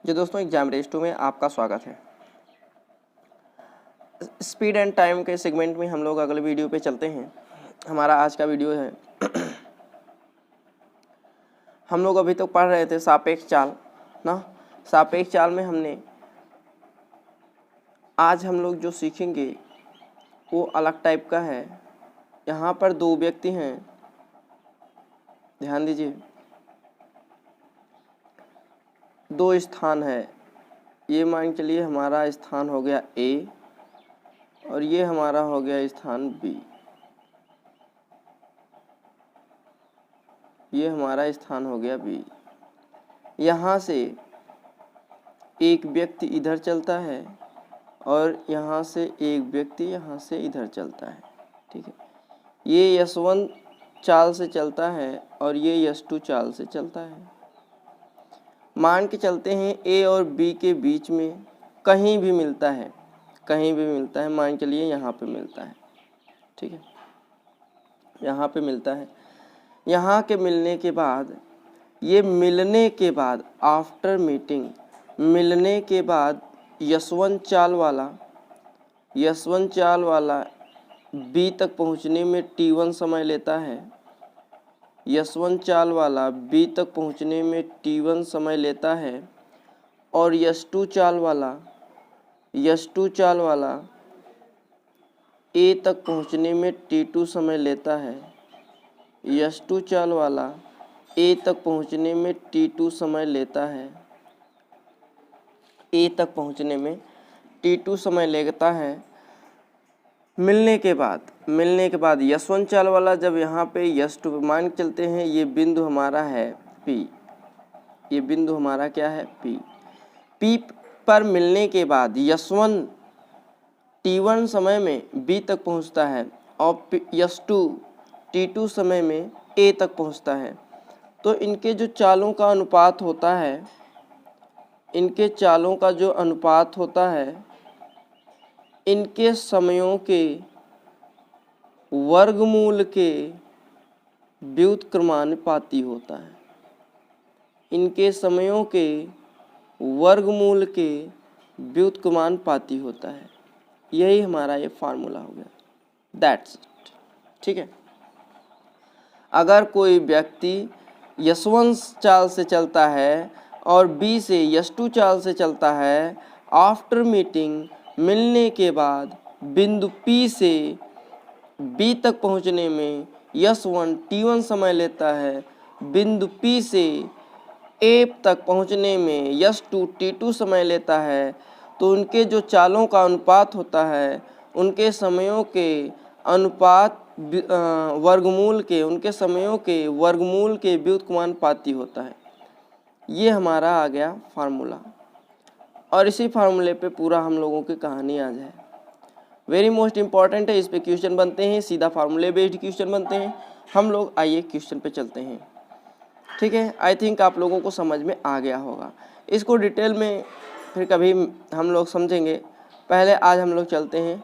जी दोस्तों, exam race 2 में आपका स्वागत है। स्पीड एंड टाइम के सेगमेंट में हम लोग अगले वीडियो पे चलते हैं। हमारा आज का वीडियो है हम लोग अभी तक पढ़ रहे थे सापेक्ष चाल ना। सापेक्ष चाल में हमने आज हम लोग जो सीखेंगे वो अलग टाइप का है। यहाँ पर दो व्यक्ति हैं, ध्यान दीजिए। दो स्थान है, ये मान के लिए हमारा स्थान हो गया ए और ये हमारा हो गया स्थान बी। ये हमारा स्थान हो गया बी। यहाँ से एक व्यक्ति इधर चलता है और यहाँ से एक व्यक्ति यहाँ से इधर चलता है, ठीक है। ये S1 चाल से चलता है और ये S2 चाल से चलता है। मान के चलते हैं ए और बी के बीच में कहीं भी मिलता है, कहीं भी मिलता है। मान के लिए यहाँ पे मिलता है, ठीक है, यहाँ पे मिलता है। यहाँ के मिलने के बाद, ये मिलने के बाद आफ्टर मीटिंग, मिलने के बाद S1 चाल वाला बी तक पहुँचने में T1 समय लेता है। S1 चाल वाला बी तक पहुँचने में T1 समय लेता है और S2 चाल वाला ए तक पहुँचने में T2 समय लेता है। S2 चाल वाला ए तक पहुँचने में T2 समय लेता है। ए तक पहुँचने में T2 समय लेता है। मिलने के बाद S1 चाल वाला जब यहाँ पे S2 पे मान के चलते हैं, ये बिंदु हमारा है P। ये बिंदु हमारा क्या है? P। P पर मिलने के बाद S1 T1 समय में B तक पहुँचता है और S2 T2 समय में A तक पहुँचता है। तो इनके जो चालों का अनुपात होता है, इनके चालों का जो अनुपात होता है, इनके समयों के वर्गमूल के व्युत्क्रमानुपाती होता है। इनके समयों के वर्गमूल के व्युत्क्रमानुपाती होता है। यही हमारा ये फार्मूला हो गया, दैट्स इट, ठीक है। अगर कोई व्यक्ति S1 चाल से चलता है और B से S2 चाल से चलता है, आफ्टर मीटिंग, मिलने के बाद बिंदु P से B तक पहुंचने में S1 T1 समय लेता है, बिंदु P से A तक पहुंचने में S2 T2 समय लेता है, तो उनके जो चालों का अनुपात होता है, उनके समयों के अनुपात वर्गमूल के, उनके समयों के वर्गमूल के व्युत्क्रमानुपाती होता है। ये हमारा आ गया फार्मूला और इसी फार्मूले पे पूरा हम लोगों की कहानी आ जाए। वेरी मोस्ट इम्पॉर्टेंट है, इस पे क्वेश्चन बनते हैं, सीधा फार्मूले बेस्ड क्वेश्चन बनते हैं। हम लोग आइए क्वेश्चन पे चलते हैं, ठीक है। आई थिंक आप लोगों को समझ में आ गया होगा। इसको डिटेल में फिर कभी हम लोग समझेंगे। पहले आज हम लोग चलते हैं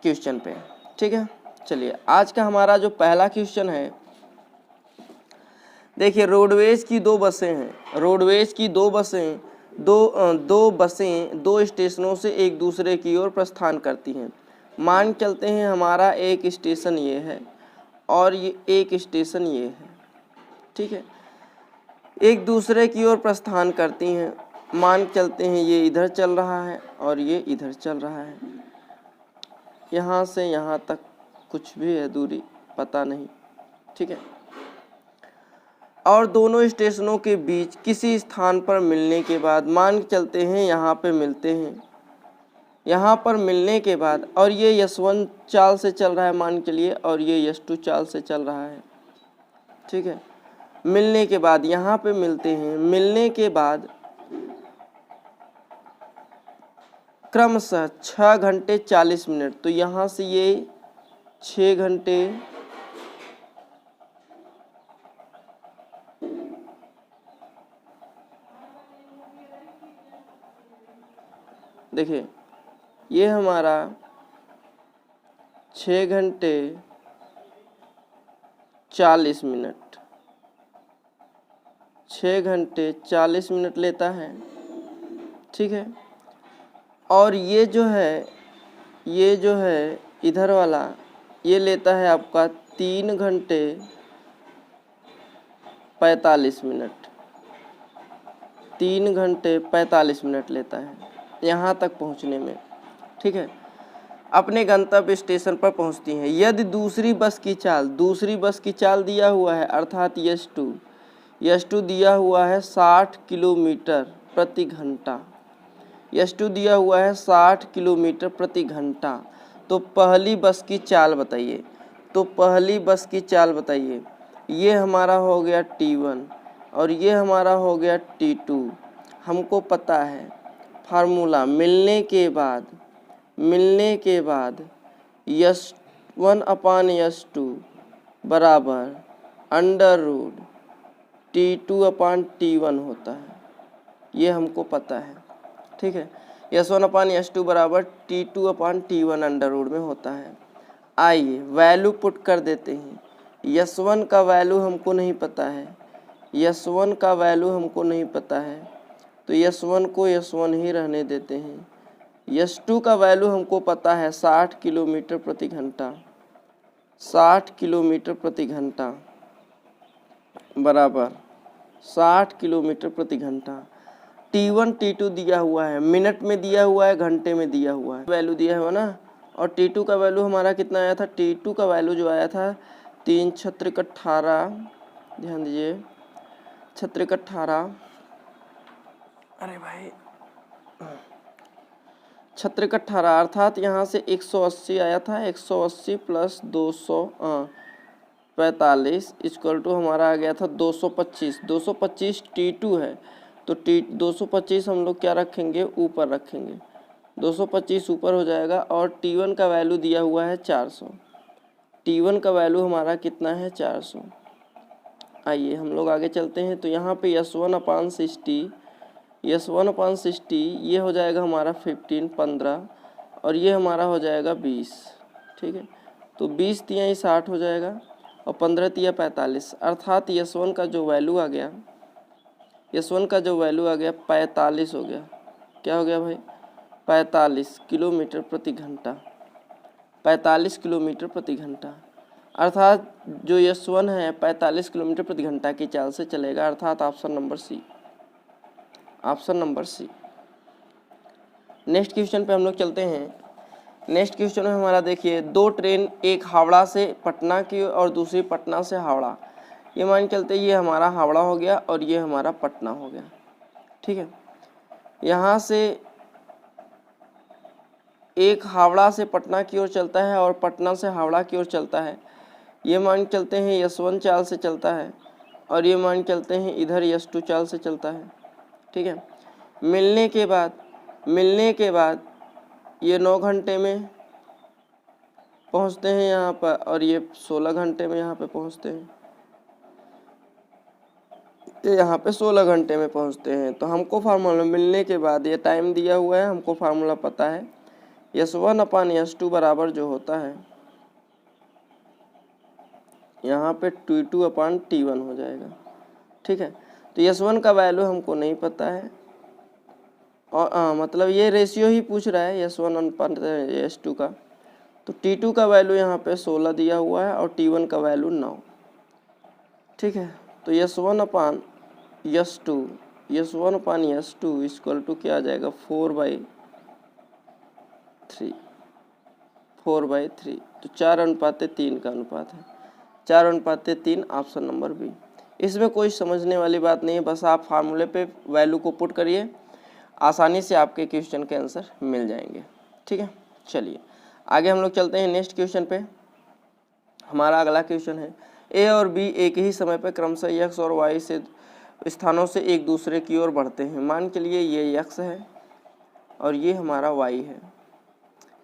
क्वेश्चन पे, ठीक है। चलिए, आज का हमारा जो पहला क्वेश्चन है, देखिए, रोडवेज की दो बसें हैं। रोडवेज की दो बसें दो स्टेशनों से एक दूसरे की ओर प्रस्थान करती हैं। मान चलते हैं हमारा एक स्टेशन ये है और ये एक स्टेशन ये है, ठीक है। एक दूसरे की ओर प्रस्थान करती हैं। मान चलते हैं ये इधर चल रहा है और ये इधर चल रहा है। यहाँ से यहाँ तक कुछ भी है दूरी, पता नहीं, ठीक है। और दोनों स्टेशनों के बीच किसी स्थान पर मिलने के बाद, मान के चलते हैं यहाँ पे मिलते हैं, यहाँ पर मिलने के बाद, और ये S1 चाल से चल रहा है मान के लिए, और ये S2 चाल से चल रहा है, ठीक है। मिलने के बाद यहाँ पे मिलते हैं। मिलने के बाद क्रमशः 6 घंटे 40 मिनट, तो यहाँ से ये 6 घंटे 6 घंटे 40 मिनट, 6 घंटे 40 मिनट लेता है। ठीक है। और ये जो है इधर वाला ये लेता है आपका 3 घंटे 45 मिनट, 3 घंटे 45 मिनट लेता है यहाँ तक पहुँचने में, ठीक है। अपने गंतव्य स्टेशन पर पहुँचती हैं। यदि दूसरी बस की चाल दिया हुआ है अर्थात यश2 दिया हुआ है 60 किलोमीटर प्रति घंटा, यश2 दिया हुआ है 60 किलोमीटर प्रति घंटा। तो पहली बस की चाल बताइए। ये हमारा हो गया T1 और ये हमारा हो गया T2। हमको पता है फार्मूला मिलने के बाद यश1 अपान यश2 बराबर अंडर रूट T2 अपान T1 होता है, ये हमको पता है, ठीक है। यश1 अपान यश2 बराबर T2 अपान T1 अंडर रूट में होता है। आइए वैल्यू पुट कर देते हैं। यश1 का वैल्यू हमको नहीं पता है, तो यश1 को यश1 ही रहने देते हैं। यश2 का वैल्यू हमको पता है 60 किलोमीटर प्रति घंटा, 60 किलोमीटर प्रति घंटा बराबर 60 किलोमीटर प्रति घंटा। T1 T2 दिया हुआ है, मिनट में दिया हुआ है, घंटे में दिया हुआ है, वैल्यू दिया हुआ ना। और T2 का वैल्यू हमारा कितना आया था? T2 का वैल्यू जो आया था 3 छत्रिक 18, ध्यान दीजिए, छत्रिक 18, अरे भाई छत्रिक 18 अर्थात यहाँ से 180 आया था, 180 प्लस 245 इक्वल टू हमारा आ गया था 225। 225 T2 है तो 225 हम लोग क्या रखेंगे? ऊपर रखेंगे, 225 ऊपर हो जाएगा। और T1 का वैल्यू दिया हुआ है 400, T1 का वैल्यू हमारा कितना है? 400। आइए हम लोग आगे चलते हैं। तो यहाँ पे यश1 अपान 60 ये हो जाएगा हमारा 15 और ये हमारा हो जाएगा 20, ठीक है। तो 20 तिया 60 हो जाएगा और 15 तिया 45 अर्थात यश1 का जो वैल्यू आ गया 45 हो गया। क्या हो गया भाई? 45 किलोमीटर प्रति घंटा, 45 किलोमीटर प्रति घंटा। अर्थात जो यश1 है 45 किलोमीटर प्रति घंटा की चाल से चलेगा, अर्थात option number C. Next question पे हम लोग चलते हैं। नेक्स्ट क्वेश्चन में हमारा देखिए, 2 ट्रेन, एक हावड़ा से पटना की और दूसरी पटना से हावड़ा। ये मान चलते ये हमारा हावड़ा हो गया और ये हमारा पटना हो गया, ठीक है। यहाँ से एक हावड़ा से पटना की ओर चलता है और पटना से हावड़ा की ओर चलता है। ये मान चलते हैं यश1 चाल से चलता है और ये मान चलते हैं इधर यश2 चाल से चलता है, ठीक है। मिलने के बाद ये 9 घंटे में पहुंचते हैं यहाँ पर और ये 16 घंटे में यहाँ पे पहुंचते हैं, ये यहाँ पे 16 घंटे में पहुंचते हैं। तो हमको फार्मूला मिलने के बाद ये टाइम दिया हुआ है, हमको फार्मूला पता है यश1 अपान यश2 बराबर जो होता है यहाँ पे T2 अपान T1 हो जाएगा, ठीक है। तो यश1 का वैल्यू हमको नहीं पता है और मतलब ये रेशियो ही पूछ रहा है यश1 अपान यश2 का। तो T2 का वैल्यू यहाँ पे 16 दिया हुआ है और T1 का वैल्यू 9, ठीक है। तो यश1 अपान यश2 इक्वल टू क्या आ जाएगा? 4/3। तो 4:3 का अनुपात है, 4:3 ऑप्शन नंबर बी। इसमें कोई समझने वाली बात नहीं है, बस आप फार्मूले पे वैल्यू को पुट करिए, आसानी से आपके क्वेश्चन के आंसर मिल जाएंगे, ठीक है। चलिए आगे हम लोग चलते हैं। नेक्स्ट क्वेश्चन पे हमारा अगला क्वेश्चन है, ए और बी एक ही समय पर क्रमशः एक्स और वाई से स्थानों से एक दूसरे की ओर बढ़ते हैं। मान के लिए ये एक्स है और ये हमारा वाई है,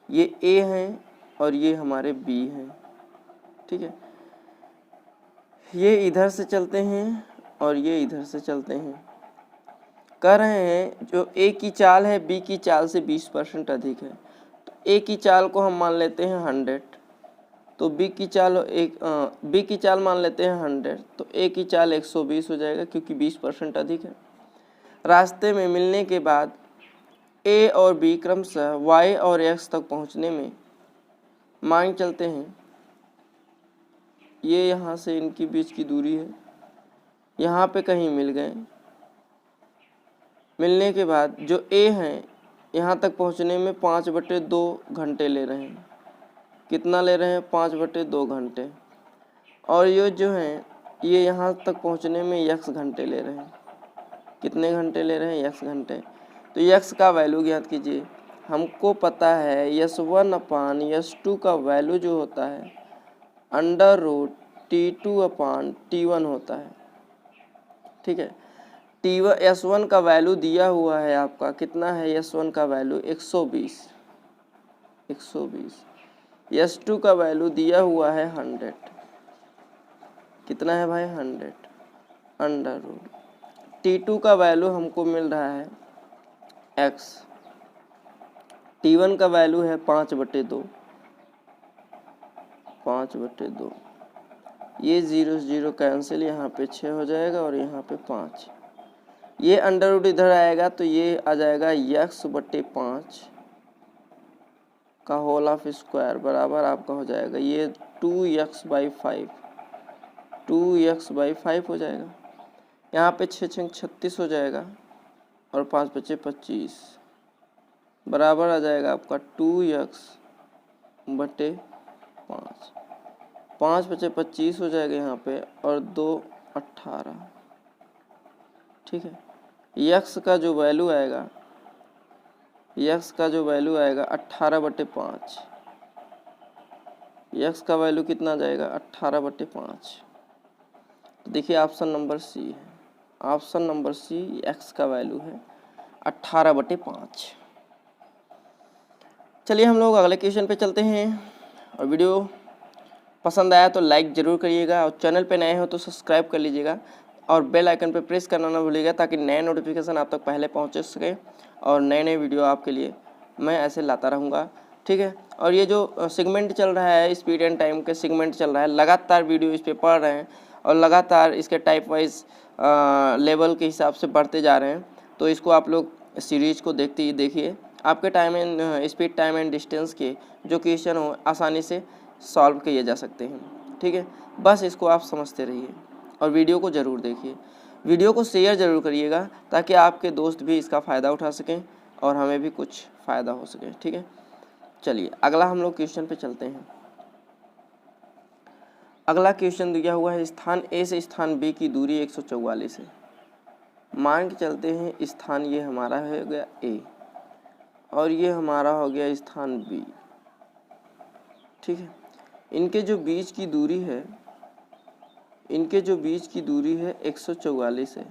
ये ए है और ये हमारे बी हैं, ठीक है। ये इधर से चलते हैं और ये इधर से चलते हैं। कह रहे हैं जो ए की चाल है बी की चाल से 20% अधिक है। तो ए की चाल को हम मान लेते हैं 100, तो बी की चाल मान लेते हैं 100, तो ए की चाल 120 हो जाएगा क्योंकि 20% अधिक है। रास्ते में मिलने के बाद ए और बी क्रमशः वाई और एक्स तक पहुंचने में मान चलते हैं ये यहाँ से इनकी बीच की दूरी है, यहाँ पे कहीं मिल गए। मिलने के बाद जो ए हैं यहाँ तक पहुँचने में 5/2 घंटे ले रहे हैं। कितना ले रहे हैं? 5/2 घंटे। और ये जो हैं ये यहाँ तक पहुँचने में x घंटे ले रहे हैं। कितने घंटे ले रहे हैं? x घंटे। तो x का वैल्यू ज्ञात कीजिए। हमको पता है S1/S2 का वैल्यू जो होता है √T2/T1 होता है। ठीक है, S1 का वैल्यू दिया हुआ है आपका, कितना है S1 का वैल्यू? 120। S2 का वैल्यू दिया हुआ है 100। कितना है भाई? 100 T2 का वैल्यू हमको मिल रहा है x। T1 का वैल्यू है 5/2। ये 0 0 कैंसिल, यहाँ पे 6 हो जाएगा और यहाँ पे 5। ये अंडर इधर आएगा तो ये आ जाएगा x/5 का होल ऑफ स्क्वायर बराबर आपका हो जाएगा ये 2x/5। 2x/5 हो जाएगा। यहाँ पे 6 6 36 हो जाएगा और 5 बचे 25 बराबर आ जाएगा आपका 2x/5। 5 बचे 25 हो जाएगा यहाँ पे और 2 18। ठीक है, x का जो वैल्यू आएगा 18/5। x का वैल्यू कितना जाएगा? 18/5। तो देखिए ऑप्शन नंबर सी है। ऑप्शन नंबर सी x का वैल्यू है 18/5। चलिए हम लोग अगले क्वेश्चन पे चलते हैं। और वीडियो पसंद आया तो लाइक ज़रूर करिएगा और चैनल पे नए हो तो सब्सक्राइब कर लीजिएगा और बेल आइकन पे प्रेस करना ना भूलिएगा ताकि नए नोटिफिकेशन आप तक पहले पहुंच सके और नए नए वीडियो आपके लिए मैं ऐसे लाता रहूँगा। ठीक है, और ये जो सेगमेंट चल रहा है स्पीड एंड टाइम के सेगमेंट चल रहा है, लगातार वीडियो इस पर पढ़ रहे हैं और लगातार इसके टाइप वाइज लेवल के हिसाब से बढ़ते जा रहे हैं। तो इसको आप लोग सीरीज़ को देखते ही देखिए, आपके time and speed time and distance के जो क्वेश्चन हो आसानी से सॉल्व किए जा सकते हैं। ठीक है, बस इसको आप समझते रहिए और वीडियो को ज़रूर देखिए। वीडियो को शेयर ज़रूर करिएगा ताकि आपके दोस्त भी इसका फ़ायदा उठा सकें और हमें भी कुछ फ़ायदा हो सके। ठीक है, चलिए अगला हम लोग क्वेश्चन पे चलते हैं। अगला क्वेश्चन दिया हुआ है स्थान ए से स्थान बी की दूरी 144 है। मान के चलते हैं स्थान ये हमारा हो गया ए और ये हमारा हो गया स्थान बी। ठीक है, इनके जो बीच की दूरी है 144 है।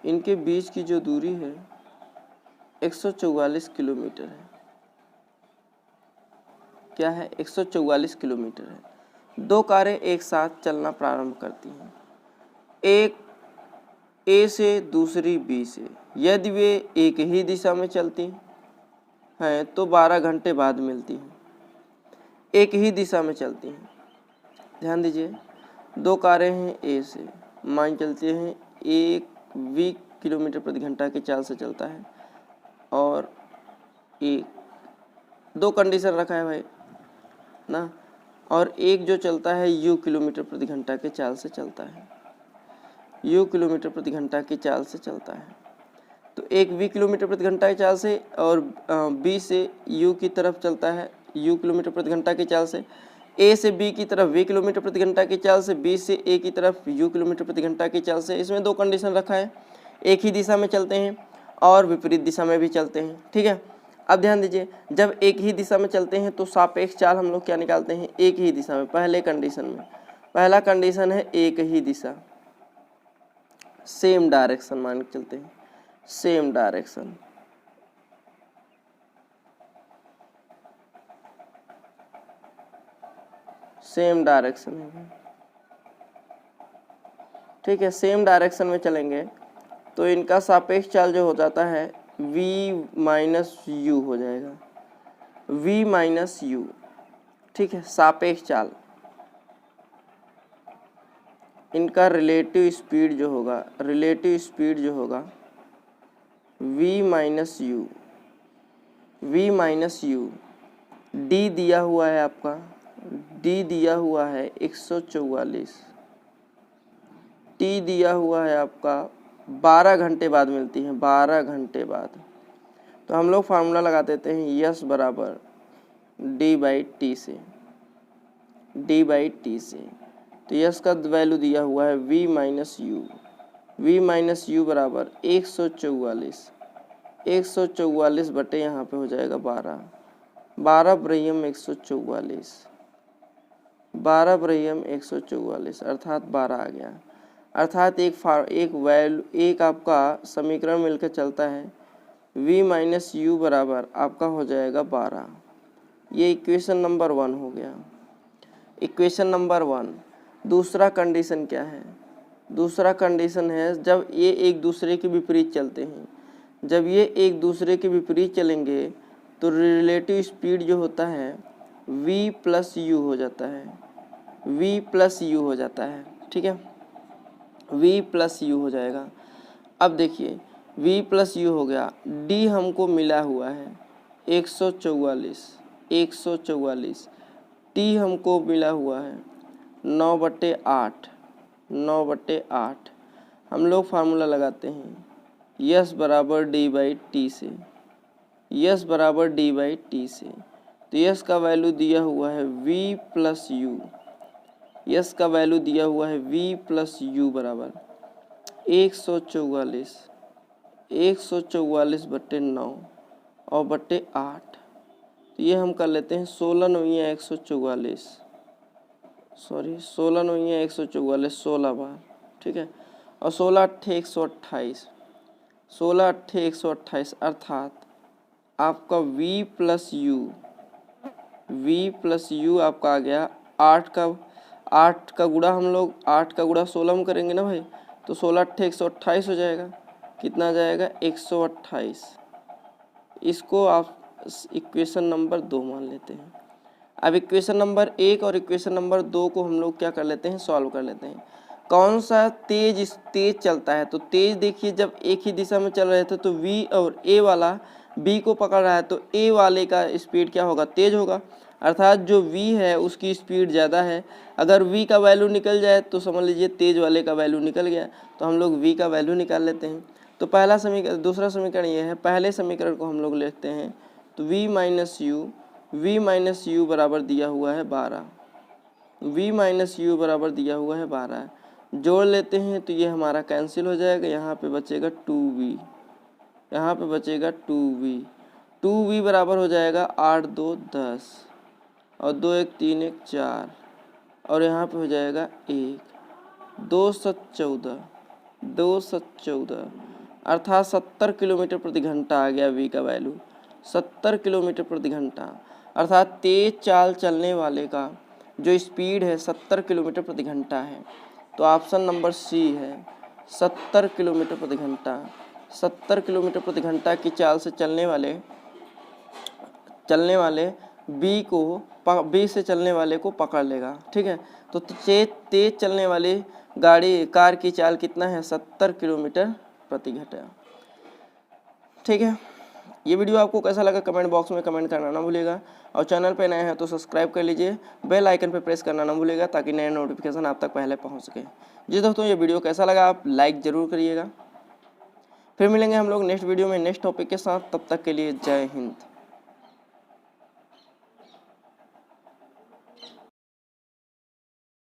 इनके बीच की जो दूरी है 144 किलोमीटर है। क्या है? 144 किलोमीटर है। दो कारें एक साथ चलना प्रारंभ करती हैं, एक ए से दूसरी बी से। यदि वे एक ही दिशा में चलती हैं तो 12 घंटे बाद मिलती हैं। एक ही दिशा में चलती हैं, ध्यान दीजिए। दो कारें हैं ए से, मान चलती हैं 1 किलोमीटर प्रति घंटा की चाल से चलता है और एक दो कंडीशन रखा है भाई ना, और एक जो चलता है यू किलोमीटर प्रति घंटा की चाल से चलता है। यू किलोमीटर प्रति घंटा की चाल से चलता है। तो एक वी किलोमीटर प्रति घंटा की चाल से और बी से यू की तरफ चलता है यू किलोमीटर प्रति घंटा की चाल से। ए से बी की तरफ वी किलोमीटर प्रति घंटा की चाल से, बी से ए की तरफ यू किलोमीटर प्रति घंटा की चाल से। इसमें दो कंडीशन रखा है, एक ही दिशा में चलते हैं और विपरीत दिशा में भी चलते हैं। ठीक है, अब ध्यान दीजिए, जब एक ही दिशा में चलते हैं तो सापेक्ष चाल हम लोग क्या निकालते हैं? एक ही दिशा में। पहले कंडीशन में पहला कंडीशन है एक ही दिशा, सेम डायरेक्शन मान के चलते हैं, सेम डायरेक्शन। सेम डायरेक्शन है। ठीक है, सेम डायरेक्शन में चलेंगे तो इनका सापेक्ष चाल जो हो जाता है v माइनस यू हो जाएगा, v माइनस यू। ठीक है, सापेक्ष चाल। इनका रिलेटिव स्पीड जो होगा v minus you, v minus you, D दिया हुआ है आपका, डी दिया हुआ है 144, टी दिया हुआ है आपका 12 घंटे बाद मिलती है, 12 घंटे बाद। तो हम लोग फार्मूला लगा देते हैं यस बराबर डी बाई टी से, डी बाई टी से। तो यस का वैल्यू दिया हुआ है v minus you, v minus you बराबर 144, 144 बटे यहाँ पे हो जाएगा 12, 12 ब्रह्यम 144, 12 ब्रह्यम 144 अर्थात 12 आ गया। अर्थात एक आपका समीकरण मिलकर चलता है v माइनस यू बराबर आपका हो जाएगा 12। ये इक्वेशन नंबर 1 हो गया। Equation number 1। दूसरा कंडीशन क्या है? दूसरा कंडीशन है जब ये एक दूसरे के विपरीत चलते हैं। जब ये एक दूसरे के विपरीत चलेंगे तो रिलेटिव स्पीड जो होता है v प्लस यू हो जाता है, v प्लस यू हो जाता है। ठीक है, v प्लस यू हो जाएगा। अब देखिए v प्लस यू हो गया, d हमको मिला हुआ है 144, 144, t हमको मिला हुआ है 9/8, 9/8। हम लोग फार्मूला लगाते हैं यस बराबर डी बाई टी से, यस बराबर डी बाई टी से। तो यस का वैल्यू दिया हुआ है v प्लस यू, यस का वैल्यू दिया हुआ है v प्लस यू बराबर 144, 144 बटे 9 और बटे 8। तो ये हम कर लेते हैं 16 9 144, सॉरी 16 9 144, 16 बार। ठीक है, और 16 8 128, 16 8 128 अर्थात आपका v plus you, v plus you आपका आ गया 8 का गुणा, हम लोग 8 का गुणा 16 में करेंगे ना भाई, तो 16 8 128 हो जाएगा। कितना जाएगा? 128। इसको आप इक्वेशन नंबर 2 मान लेते हैं। अब इक्वेशन नंबर 1 और इक्वेशन नंबर 2 को हम लोग क्या कर लेते हैं? सॉल्व कर लेते हैं। कौन सा तेज चलता है? तो तेज देखिए जब एक ही दिशा में चल रहे थे तो v और a वाला b को पकड़ रहा है तो a वाले का स्पीड क्या होगा? तेज होगा। अर्थात जो v है उसकी स्पीड ज़्यादा है। अगर v का वैल्यू निकल जाए तो समझ लीजिए तेज वाले का वैल्यू निकल गया, तो हम लोग v का वैल्यू निकाल लेते हैं। तो पहला समीकरण, दूसरा समीकरण ये है। पहले समीकरण को हम लोग लिखते हैं तो v माइनस यू बराबर दिया हुआ है 12, v माइनस यू बराबर दिया हुआ है 12। जोड़ लेते हैं तो ये हमारा कैंसिल हो जाएगा, यहाँ पे बचेगा 2v, यहाँ पे बचेगा 2v, 2v बराबर हो जाएगा 8 2 10 और 2 1 3 1 4 और यहाँ पे हो जाएगा 1, 2 7 14, 2 7 14 अर्थात 70 किलोमीटर प्रति घंटा आ गया v का वैल्यू, 70 किलोमीटर प्रति घंटा। अर्थात तेज चाल चलने वाले का जो स्पीड है 70 किलोमीटर प्रति घंटा है। तो ऑप्शन नंबर सी है 70 किलोमीटर प्रति घंटा। 70 किलोमीटर प्रति घंटा की चाल से चलने वाले बी से चलने वाले को पकड़ लेगा। ठीक है, तो तेज चलने वाली कार की चाल कितना है? 70 किलोमीटर प्रति घंटा। ठीक है, ये वीडियो आपको कैसा लगा कमेंट बॉक्स में कमेंट करना ना भूलिएगा, और चैनल पे नए हैं तो सब्सक्राइब कर लीजिए, बेल आइकन पे प्रेस करना ना भूलिएगा ताकि नए नोटिफिकेशन आप तक पहले पहुंच सके। जी दोस्तों, ये वीडियो कैसा लगा आप लाइक ज़रूर करिएगा। फिर मिलेंगे हम लोग नेक्स्ट वीडियो में नेक्स्ट टॉपिक के साथ। तब तक के लिए जय हिंद।